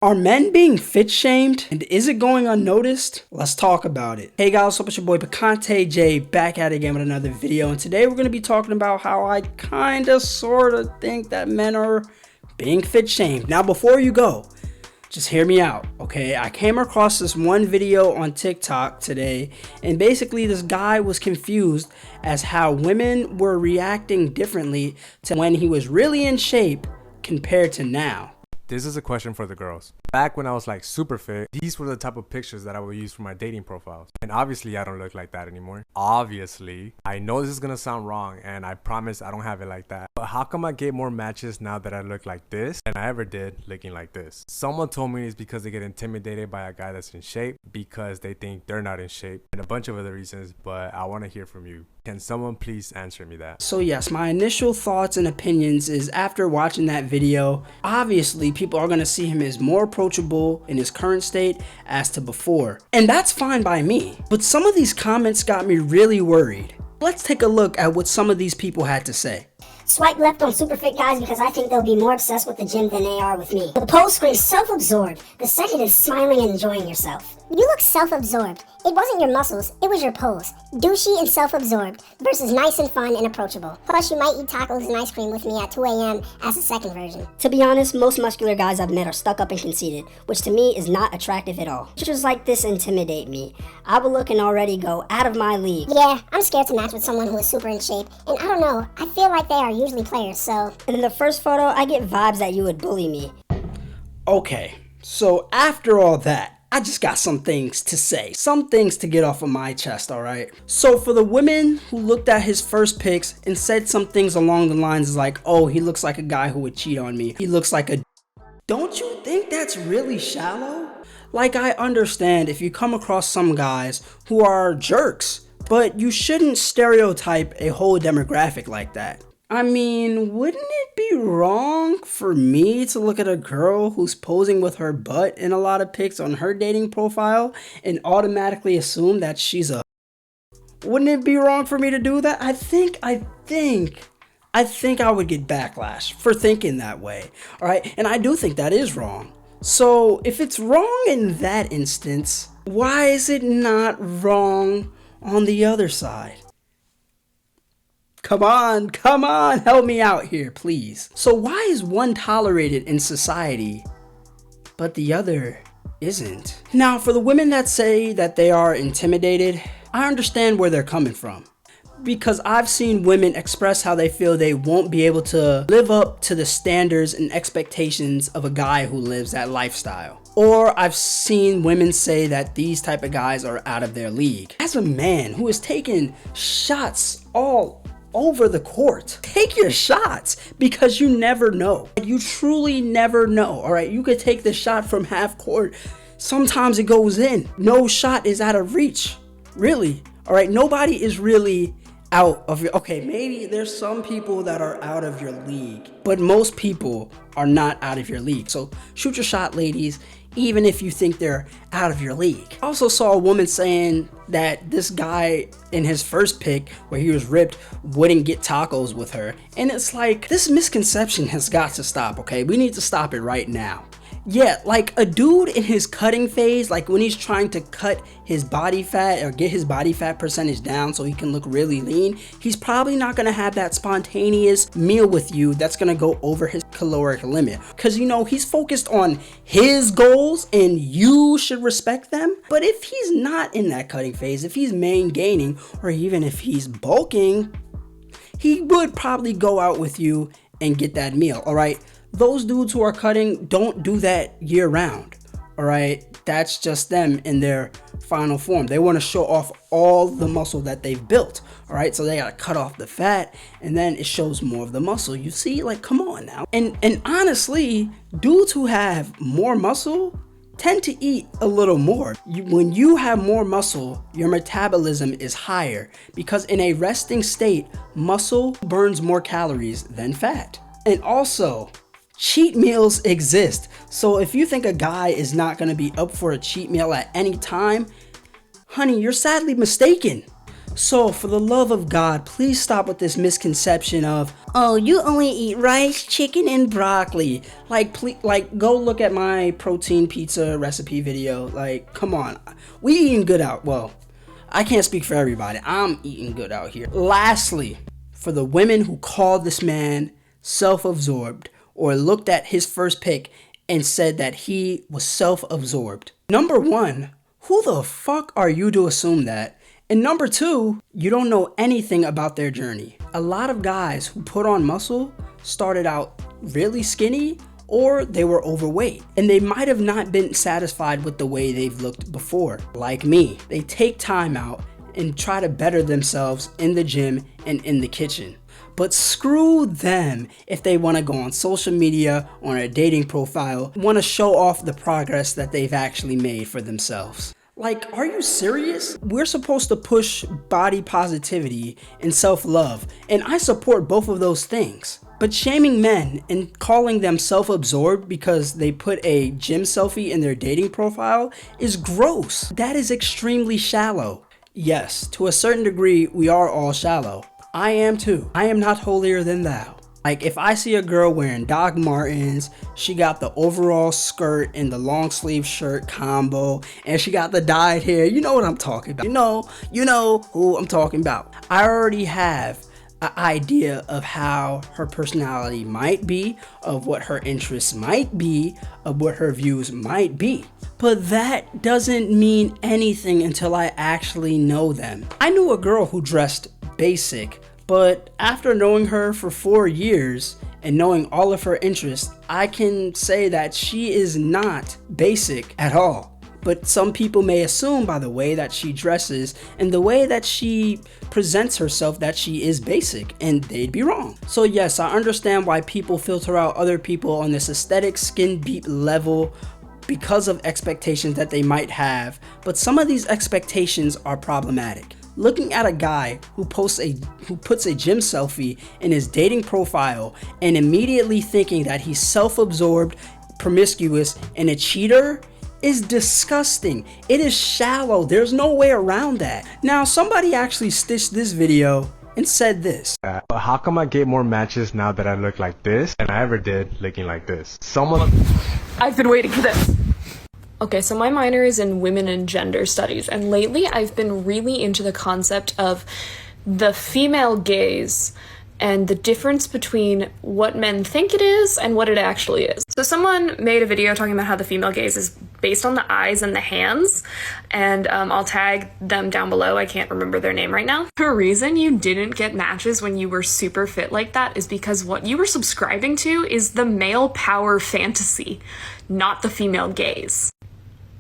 Are men being fit shamed, and is it going unnoticed? Let's talk about it. Hey guys, what's up? It's your boy Picante J back at it again with another video, and today we're going to be talking about how I kinda sorta think that men are being fit shamed. Now before you go, just hear me out, okay? I came across this one video on TikTok today, and basically this guy was confused as how women were reacting differently to when he was really in shape compared to now. This is a question for the girls. Back when I was like super fit, these were the type of pictures that I would use for my dating profiles. And obviously I don't look like that anymore. Obviously, I know this is gonna sound wrong and I promise I don't have it like that. But how come I get more matches now that I look like this than I ever did looking like this? Someone told me it's because they get intimidated by a guy that's in shape because they think they're not in shape and a bunch of other reasons, but I wanna hear from you. Can someone please answer me that? So yes, my initial thoughts and opinions is after watching that video, obviously people are going to see him as more approachable in his current state as to before. And that's fine by me. But some of these comments got me really worried. Let's take a look at what some of these people had to say. Swipe left on super fit guys because I think they'll be more obsessed with the gym than they are with me. The post screams self-absorbed. The second is smiling and enjoying yourself. You look self-absorbed. It wasn't your muscles, it was your pose. Douchey and self-absorbed versus nice and fun and approachable. Plus, you might eat tacos and ice cream with me at 2 a.m. as a second version. To be honest, most muscular guys I've met are stuck up and conceited, which to me is not attractive at all. Pictures like this intimidate me. I would look and already go out of my league. Yeah, I'm scared to match with someone who is super in shape, and I don't know, I feel like they are usually players, so... And in the first photo, I get vibes that you would bully me. Okay, so after all that, I just got some things to say, some things to get off of my chest, alright? So for the women who looked at his first pics and said some things along the lines like, oh, he looks like a guy who would cheat on me. He looks like a... Don't you think that's really shallow? Like, I understand if you come across some guys who are jerks, but you shouldn't stereotype a whole demographic like that. I mean, wouldn't it be wrong for me to look at a girl who's posing with her butt in a lot of pics on her dating profile and automatically assume that she's a... Wouldn't it be wrong for me to do that? I think I would get backlash for thinking that way, all right? And I do think that is wrong. So if it's wrong in that instance, why is it not wrong on the other side? Come on, help me out here, please. So why is one tolerated in society, but the other isn't? Now, for the women that say that they are intimidated, I understand where they're coming from. Because I've seen women express how they feel they won't be able to live up to the standards and expectations of a guy who lives that lifestyle. Or I've seen women say that these type of guys are out of their league. As a man who has taken shots all over the court, take your shots because you never know. You truly never know, all right? You could take the shot from half court. Sometimes it goes in. No shot is out of reach, really, all right? Nobody is really out of your... Okay, maybe there's some people that are out of your league, but most people are not out of your league. So shoot your shot, ladies, even if you think they're out of your league. I also saw a woman saying that this guy in his first pic where he was ripped wouldn't get tacos with her. And it's like, this misconception has got to stop, okay? We need to stop it right now. Yeah, like a dude in his cutting phase, like when he's trying to cut his body fat or get his body fat percentage down so he can look really lean, he's probably not gonna have that spontaneous meal with you that's gonna go over his caloric limit. Cause you know, he's focused on his goals and you should respect them. But if he's not in that cutting phase, if he's main gaining, or even if he's bulking, he would probably go out with you and get that meal, all right? Those dudes who are cutting don't do that year round, all right? That's just them in their final form. They want to show off all the muscle that they've built, all right? So they got to cut off the fat and then it shows more of the muscle. You see, like, come on now. And honestly, dudes who have more muscle tend to eat a little more. When you have more muscle, your metabolism is higher because in a resting state, muscle burns more calories than fat. And also, cheat meals exist. So if you think a guy is not going to be up for a cheat meal at any time, honey, you're sadly mistaken. So for the love of God, please stop with this misconception of, oh, you only eat rice, chicken, and broccoli. Like, please, like, go look at my protein pizza recipe video. Like, come on. We eating good out. Well, I can't speak for everybody. I'm eating good out here. Lastly, for the women who called this man self-absorbed or looked at his first pic and said that he was self-absorbed. Number one, who the fuck are you to assume that? And number two, you don't know anything about their journey. A lot of guys who put on muscle started out really skinny or they were overweight. And they might have not been satisfied with the way they've looked before. Like me, they take time out and try to better themselves in the gym and in the kitchen. But screw them if they want to go on social media, on a dating profile, want to show off the progress that they've actually made for themselves. Like, are you serious? We're supposed to push body positivity and self-love, and I support both of those things. But shaming men and calling them self-absorbed because they put a gym selfie in their dating profile is gross. That is extremely shallow. Yes, to a certain degree, we are all shallow. I am too. I am not holier than thou. Like, if I see a girl wearing Doc Martens, she got the overall skirt and the long sleeve shirt combo, and she got the dyed hair, you know what I'm talking about. You know who I'm talking about. I already have an idea of how her personality might be, of what her interests might be, of what her views might be. But that doesn't mean anything until I actually know them. I knew a girl who dressed basic, but after knowing her for 4 years and knowing all of her interests, I can say that she is not basic at all. But some people may assume by the way that she dresses and the way that she presents herself that she is basic, and they'd be wrong. So yes, I understand why people filter out other people on this aesthetic skin deep level because of expectations that they might have, but some of these expectations are problematic. Looking at a guy who puts a gym selfie in his dating profile and immediately thinking that he's self-absorbed, promiscuous, and a cheater is disgusting. It is shallow. There's no way around that. Now, somebody actually stitched this video and said this. But how come I get more matches now that I look like this than I ever did looking like this? I've been waiting for this. Okay, so my minor is in women and gender studies, and lately I've been really into the concept of the female gaze and the difference between what men think it is and what it actually is. So someone made a video talking about how the female gaze is based on the eyes and the hands, and I'll tag them down below. I can't remember their name right now. The reason you didn't get matches when you were super fit like that is because what you were subscribing to is the male power fantasy, not the female gaze.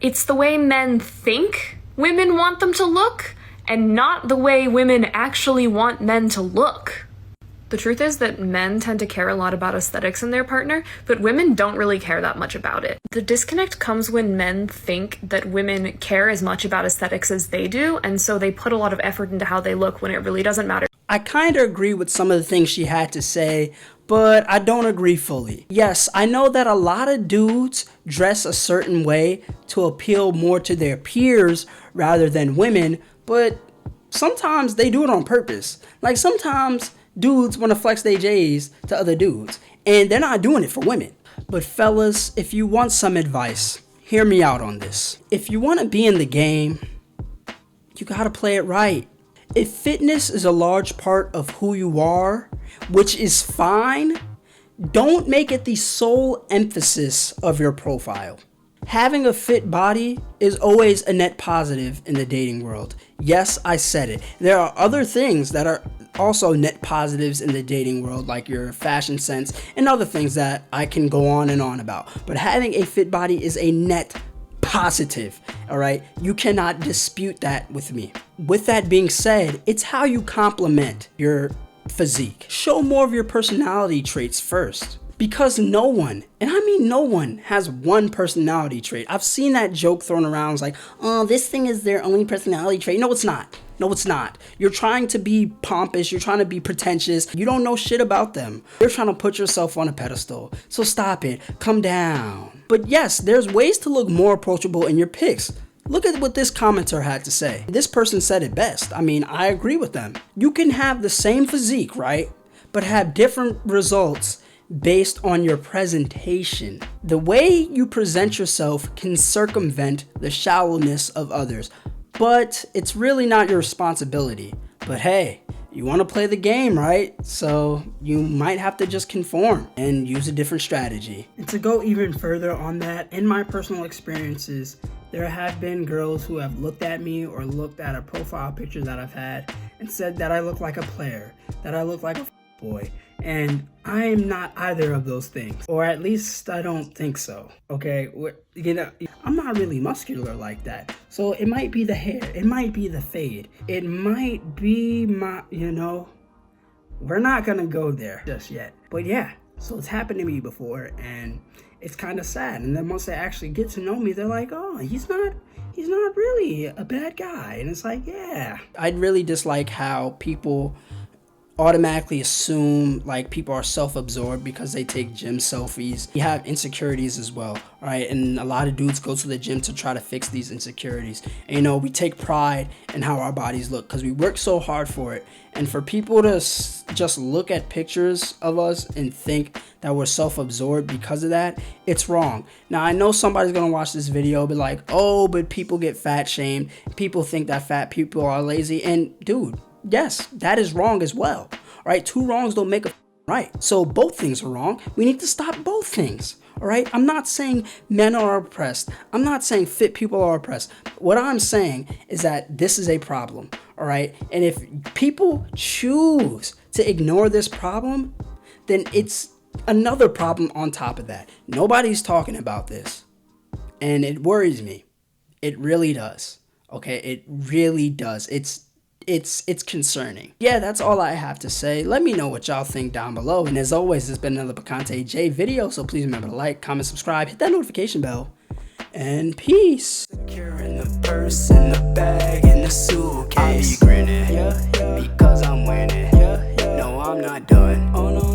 It's the way men think women want them to look, and not the way women actually want men to look. The truth is that men tend to care a lot about aesthetics in their partner, but women don't really care that much about it. The disconnect comes when men think that women care as much about aesthetics as they do, and so they put a lot of effort into how they look when it really doesn't matter. I kind of agree with some of the things she had to say, but I don't agree fully. Yes, I know that a lot of dudes dress a certain way to appeal more to their peers rather than women, but sometimes they do it on purpose. Like, sometimes dudes want to flex their J's to other dudes, and they're not doing it for women. But fellas, if you want some advice, hear me out on this. If you want to be in the game, you gotta play it right. If fitness is a large part of who you are, which is fine, don't make it the sole emphasis of your profile. Having a fit body is always a net positive in the dating world. Yes, I said it. There are other things that are also net positives in the dating world, like your fashion sense and other things that I can go on and on about. But having a fit body is a net positive, all right? You cannot dispute that with me. With that being said, it's how you complement your physique. Show more of your personality traits first. Because no one, and I mean no one, has one personality trait. I've seen that joke thrown around. It's like, oh, this thing is their only personality trait. No, it's not. No, it's not. You're trying to be pompous. You're trying to be pretentious. You don't know shit about them. You're trying to put yourself on a pedestal. So stop it. Come down. But yes, there's ways to look more approachable in your pics. Look at what this commenter had to say. This person said it best. I mean, I agree with them. You can have the same physique, right? But have different results based on your presentation. The way you present yourself can circumvent the shallowness of others, but it's really not your responsibility. But hey, you want to play the game, right? So you might have to just conform and use a different strategy. And to go even further on that, in my personal experiences, there have been girls who have looked at me or looked at a profile picture that I've had and said that I look like a player, that I look like a boy. And I am not either of those things, or at least I don't think so. Okay, you know, I'm not really muscular like that. So it might be the hair, it might be the fade, it might be my, you know, we're not gonna go there just yet. But yeah, so it's happened to me before, and it's kind of sad. And then once they actually get to know me, they're like, oh, he's not really a bad guy. And it's like, yeah. I'd really dislike how people automatically assume like people are self-absorbed because they take gym selfies. You have insecurities as well, right? And a lot of dudes go to the gym to try to fix these insecurities. And, you know, we take pride in how our bodies look because we work so hard for it. And for people to just look at pictures of us and think that we're self-absorbed because of that, it's wrong. Now, I know somebody's gonna watch this video be like, oh, but people get fat shamed. People think that fat people are lazy. And dude, yes, that is wrong as well, right? Two wrongs don't make a right. So both things are wrong. We need to stop both things, all right? I'm not saying men are oppressed. I'm not saying fit people are oppressed. What I'm saying is that this is a problem, all right? And if people choose to ignore this problem, then it's another problem on top of that. Nobody's talking about this, and it worries me. It really does, okay? It really does. It's concerning. Yeah, that's all I have to say. Let me know what y'all think down below. And as always, this has been another Picante J video. So please remember to like, comment, subscribe, hit that notification bell, and peace. Securing the purse in the bag in the suitcase. I be grinning, yeah, because I'm winning. No, I'm not done. Oh no.